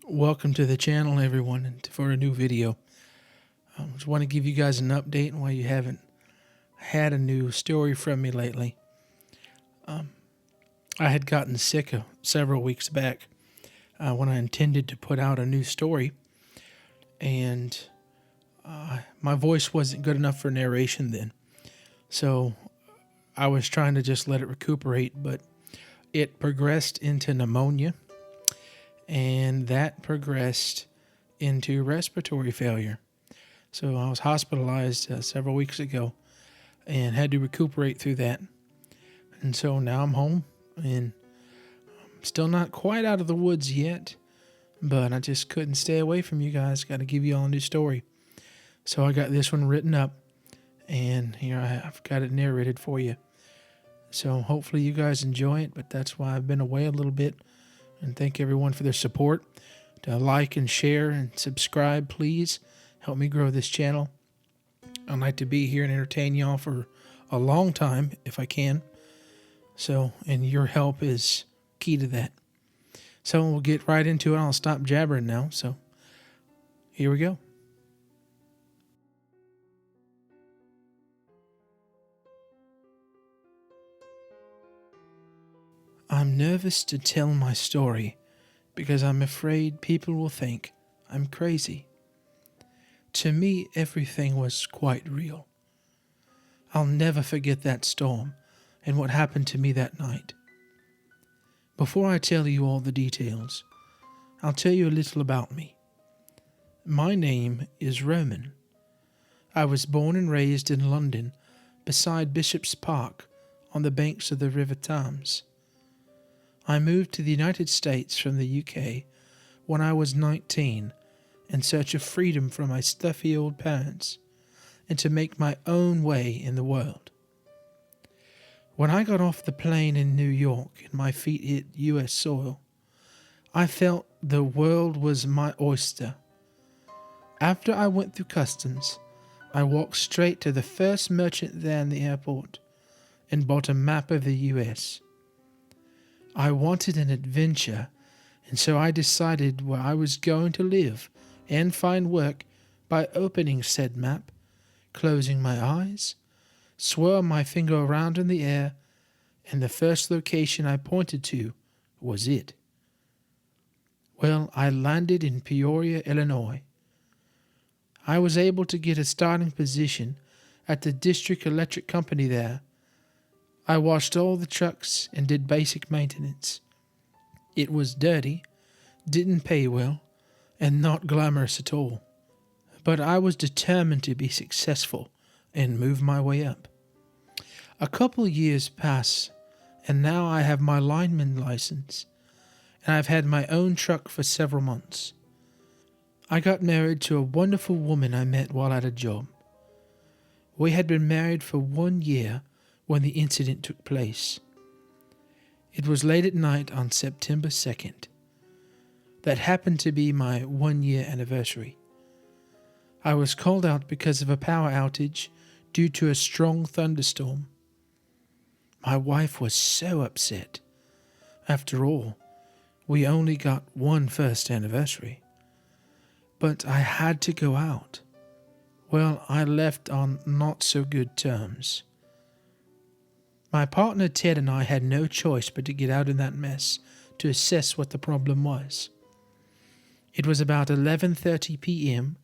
Welcome to the channel, everyone, and for a new video. I just want to give you guys an update on why you haven't had a new story from me lately. I had gotten sick several weeks back when I intended to put out a new story, and my voice wasn't good enough for narration then. So I was trying to just let it recuperate, but it progressed into pneumonia, and that progressed into respiratory failure. So I was hospitalized several weeks ago and had to recuperate through that. And so now I'm home and I'm still not quite out of the woods yet, but I just couldn't stay away from you guys. Got to give you all a new story. So I got this one written up, and here I've got it narrated for you. So hopefully you guys enjoy it, but that's why I've been away a little bit. And thank everyone for their support. To like and share and subscribe, please. Help me grow this channel. I'd like to be here and entertain y'all for a long time if I can. So, and your help is key to that. So we'll get right into it. I'll stop jabbering now. So here we go. I'm nervous to tell my story because I'm afraid people will think I'm crazy. To me, everything was quite real. I'll never forget that storm and what happened to me that night. Before I tell you all the details, I'll tell you a little about me. My name is Roman. I was born and raised in London beside Bishop's Park on the banks of the River Thames. I moved to the United States from the UK when I was 19 in search of freedom from my stuffy old parents and to make my own way in the world. When I got off the plane in New York and my feet hit US soil, I felt the world was my oyster. After I went through customs, I walked straight to the first merchant there in the airport and bought a map of the US. I wanted an adventure, and so I decided where I was going to live and find work by opening said map, closing my eyes, swirl my finger around in the air, and the first location I pointed to was it. Well, I landed in Peoria, Illinois. I was able to get a starting position at the district electric company there. I washed all the trucks and did basic maintenance. It was dirty, didn't pay well, and not glamorous at all. But I was determined to be successful and move my way up. A couple years pass, and now I have my lineman license, and I've had my own truck for several months. I got married to a wonderful woman I met while at a job. We had been married for 1 year when the incident took place. It was late at night on September 2nd. That happened to be my 1-year anniversary. I was called out because of a power outage due to a strong thunderstorm. My wife was so upset. After all, we only got one first anniversary. But I had to go out. Well, I left on not so good terms. My partner Ted and I had no choice but to get out in that mess to assess what the problem was. It was about 11:30 p.m.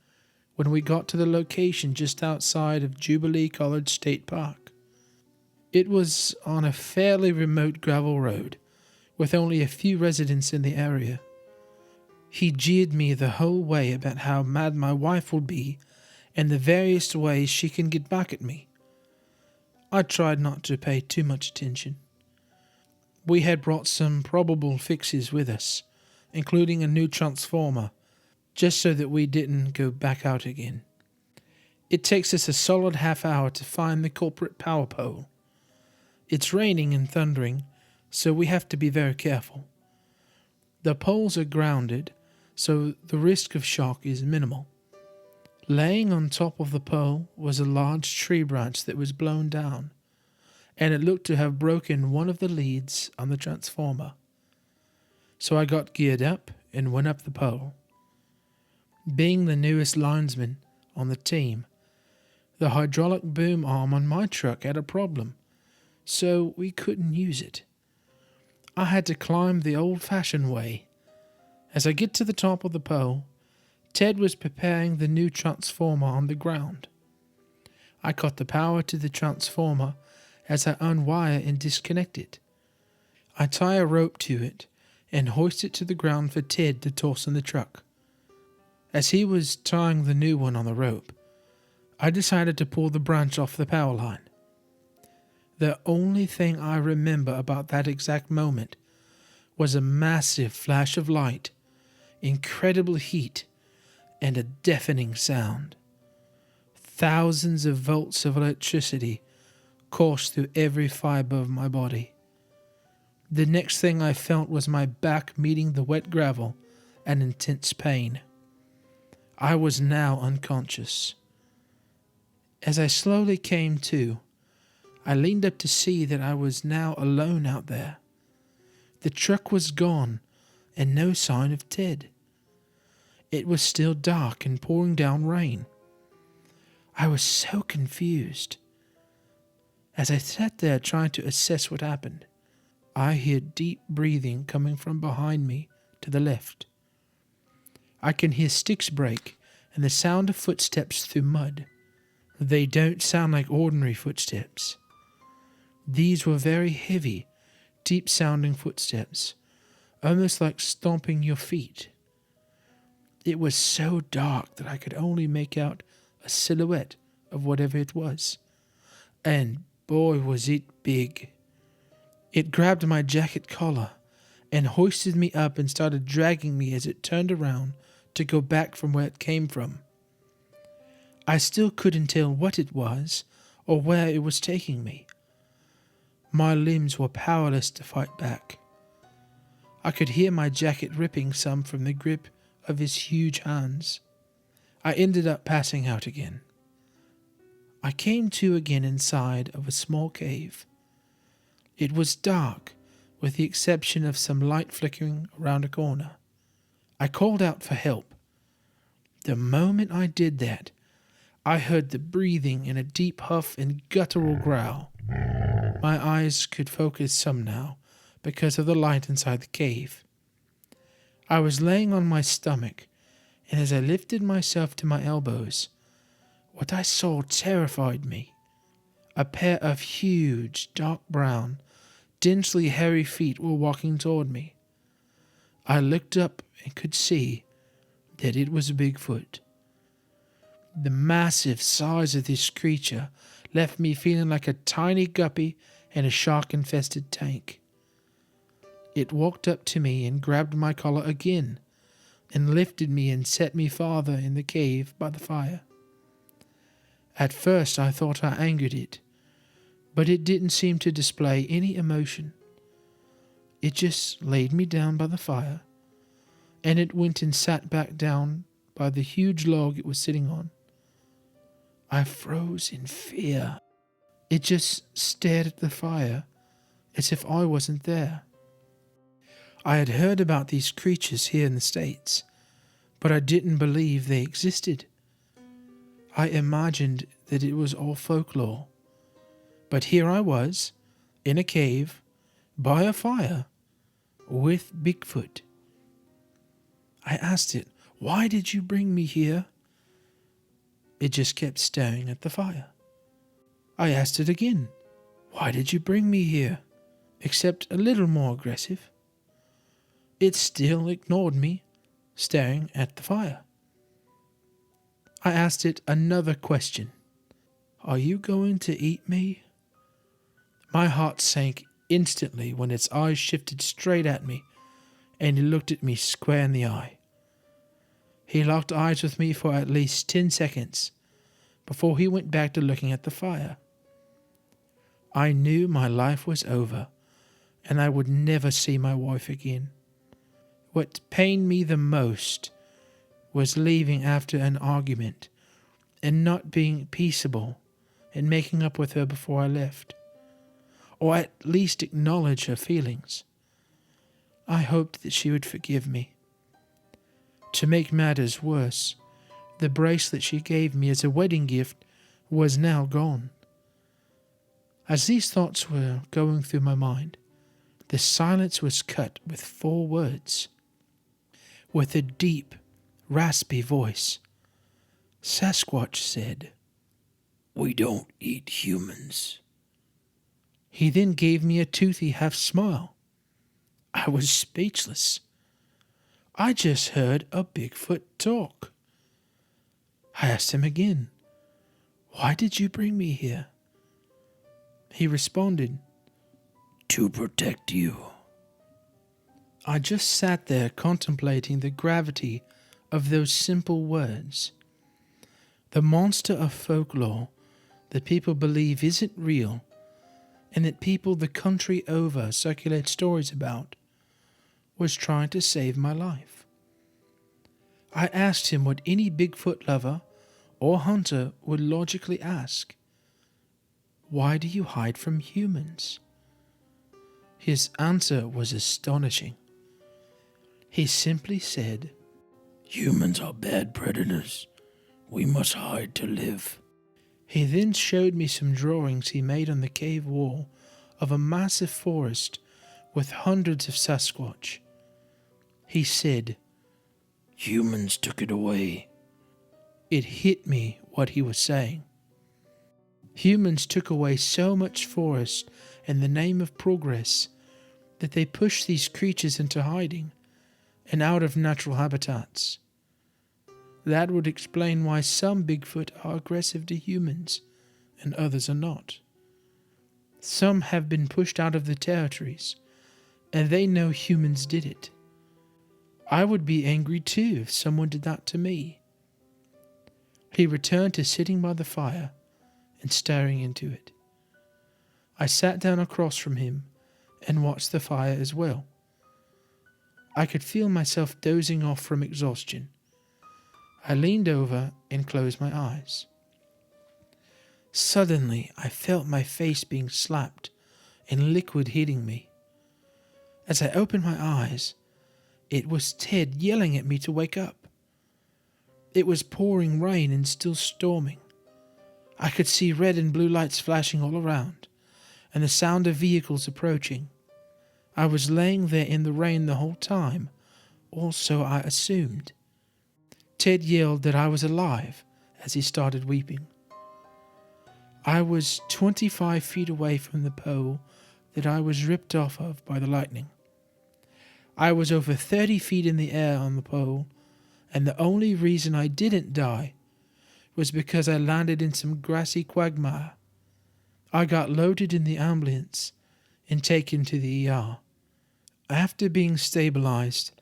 when we got to the location just outside of Jubilee College State Park. It was on a fairly remote gravel road with only a few residents in the area. He jeered me the whole way about how mad my wife would be and the various ways she can get back at me. I tried not to pay too much attention. We had brought some probable fixes with us, including a new transformer, just so that we didn't go back out again. It takes us a solid half hour to find the culprit power pole. It's raining and thundering, so we have to be very careful. The poles are grounded, so the risk of shock is minimal. Laying on top of the pole was a large tree branch that was blown down, and it looked to have broken one of the leads on the transformer. So I got geared up and went up the pole. Being the newest linesman on the team, the hydraulic boom arm on my truck had a problem, so we couldn't use it. I had to climb the old-fashioned way. As I get to the top of the pole, Ted was preparing the new transformer on the ground. I cut the power to the transformer as I unwire and disconnect it. I tie a rope to it and hoist it to the ground for Ted to toss in the truck. As he was tying the new one on the rope, I decided to pull the branch off the power line. The only thing I remember about that exact moment was a massive flash of light, incredible heat, and a deafening sound. Thousands of volts of electricity coursed through every fiber of my body. The next thing I felt was my back meeting the wet gravel and intense pain. I was now unconscious. As I slowly came to, I leaned up to see that I was now alone out there. The truck was gone and no sign of Ted. It was still dark and pouring down rain. I was so confused. As I sat there trying to assess what happened, I heard deep breathing coming from behind me to the left. I can hear sticks break and the sound of footsteps through mud. They don't sound like ordinary footsteps. These were very heavy, deep-sounding footsteps, almost like stomping your feet. It was so dark that I could only make out a silhouette of whatever it was. And boy, was it big. It grabbed my jacket collar and hoisted me up and started dragging me as it turned around to go back from where it came from. I still couldn't tell what it was or where it was taking me. My limbs were powerless to fight back. I could hear my jacket ripping some from the grip of his huge hands. I ended up passing out again. I came to again inside of a small cave. It was dark, with the exception of some light flickering around a corner. I called out for help. The moment I did that, I heard the breathing and a deep huff and guttural growl. My eyes could focus some now because of the light inside the cave. I was laying on my stomach, and as I lifted myself to my elbows, what I saw terrified me. A pair of huge, dark brown, densely hairy feet were walking toward me. I looked up and could see that it was Bigfoot. The massive size of this creature left me feeling like a tiny guppy in a shark-infested tank. It walked up to me and grabbed my collar again, and lifted me and set me farther in the cave by the fire. At first I thought I angered it, but it didn't seem to display any emotion. It just laid me down by the fire, and it went and sat back down by the huge log it was sitting on. I froze in fear. It just stared at the fire as if I wasn't there. I had heard about these creatures here in the States, but I didn't believe they existed. I imagined that it was all folklore. But here I was, in a cave, by a fire, with Bigfoot. I asked it, "Why did you bring me here?" It just kept staring at the fire. I asked it again, "Why did you bring me here?" Except a little more aggressive. It still ignored me, staring at the fire. I asked it another question. "Are you going to eat me?" My heart sank instantly when its eyes shifted straight at me, and he looked at me square in the eye. He locked eyes with me for at least 10 seconds before he went back to looking at the fire. I knew my life was over, and I would never see my wife again. What pained me the most was leaving after an argument and not being peaceable and making up with her before I left, or at least acknowledge her feelings. I hoped that she would forgive me. To make matters worse, the bracelet she gave me as a wedding gift was now gone. As these thoughts were going through my mind, the silence was cut with 4 words. With a deep, raspy voice, Sasquatch said, "We don't eat humans." He then gave me a toothy half smile. I was speechless. I just heard a Bigfoot talk. I asked him again, "Why did you bring me here?" He responded, "To protect you." I just sat there contemplating the gravity of those simple words. The monster of folklore that people believe isn't real, and that people the country over circulate stories about, was trying to save my life. I asked him what any Bigfoot lover or hunter would logically ask. Why do you hide from humans? His answer was astonishing. He simply said, "Humans are bad predators. We must hide to live." He then showed me some drawings he made on the cave wall of a massive forest with hundreds of Sasquatch. He said, "Humans took it away." It hit me what he was saying. Humans took away so much forest in the name of progress that they pushed these creatures into hiding and out of natural habitats. That would explain why some Bigfoot are aggressive to humans and others are not. Some have been pushed out of the territories, and they know humans did it. I would be angry too if someone did that to me. He returned to sitting by the fire and staring into it. I sat down across from him and watched the fire as well. I could feel myself dozing off from exhaustion. I leaned over and closed my eyes. Suddenly, I felt my face being slapped and liquid hitting me. As I opened my eyes, it was Ted yelling at me to wake up. It was pouring rain and still storming. I could see red and blue lights flashing all around, and the sound of vehicles approaching. I was laying there in the rain the whole time, or so I assumed. Ted yelled that I was alive as he started weeping. I was 25 feet away from the pole that I was ripped off of by the lightning. I was over 30 feet in the air on the pole, and the only reason I didn't die was because I landed in some grassy quagmire. I got loaded in the ambulance and taken to the ER. After being stabilized,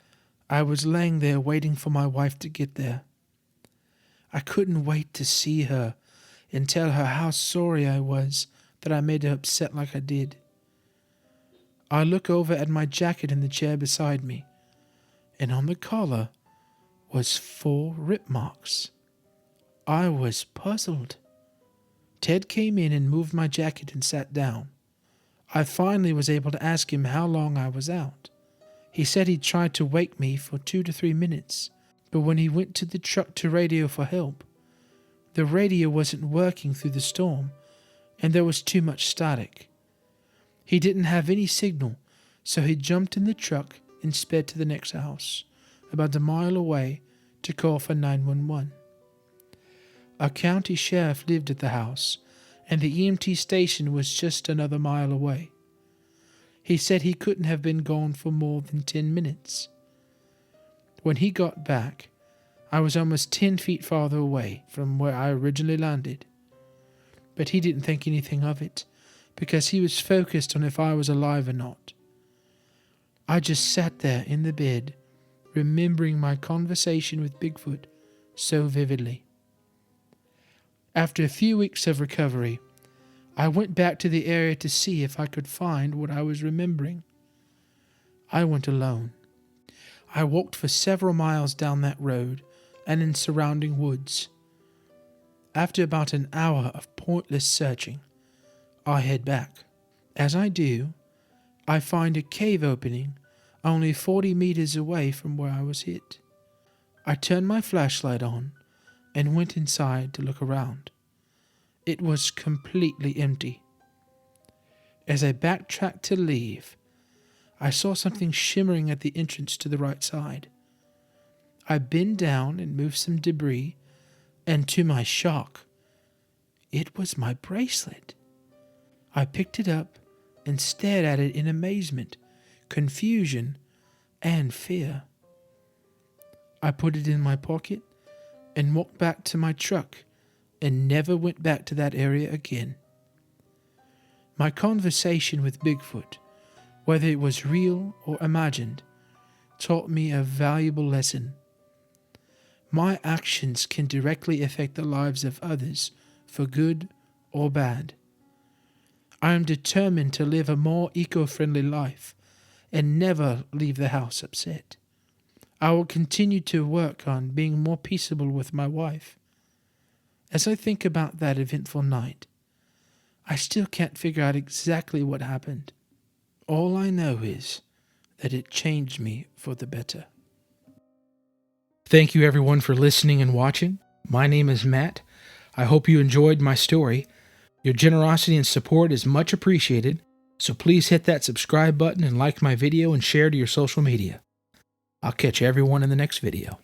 I was laying there waiting for my wife to get there. I couldn't wait to see her and tell her how sorry I was that I made her upset like I did. I look over at my jacket in the chair beside me, and on the collar was 4 rip marks. I was puzzled. Ted came in and moved my jacket and sat down. I finally was able to ask him how long I was out. He said he tried to wake me for 2 to 3 minutes, but when he went to the truck to radio for help, the radio wasn't working through the storm, and there was too much static. He didn't have any signal, so he jumped in the truck and sped to the next house, about a mile away, to call for 911. A county sheriff lived at the house, and the EMT station was just another mile away. He said he couldn't have been gone for more than 10 minutes. When he got back, I was almost 10 feet farther away from where I originally landed. But he didn't think anything of it, because he was focused on if I was alive or not. I just sat there in the bed, remembering my conversation with Bigfoot so vividly. After a few weeks of recovery, I went back to the area to see if I could find what I was remembering. I went alone. I walked for several miles down that road and in surrounding woods. After about an hour of pointless searching, I head back. As I do, I find a cave opening only 40 meters away from where I was hit. I turned my flashlight on and went inside to look around. It was completely empty. As I backtracked to leave, I saw something shimmering at the entrance to the right side. I bent down and moved some debris, and to my shock, it was my bracelet. I picked it up and stared at it in amazement, confusion, and fear. I put it in my pocket and walked back to my truck and never went back to that area again. My conversation with Bigfoot, whether it was real or imagined, taught me a valuable lesson. My actions can directly affect the lives of others for good or bad. I am determined to live a more eco-friendly life and never leave the house upset. I will continue to work on being more peaceable with my wife. As I think about that eventful night, I still can't figure out exactly what happened. All I know is that it changed me for the better. Thank you everyone for listening and watching. My name is Matt. I hope you enjoyed my story. Your generosity and support is much appreciated, so please hit that subscribe button and like my video and share to your social media. I'll catch everyone in the next video.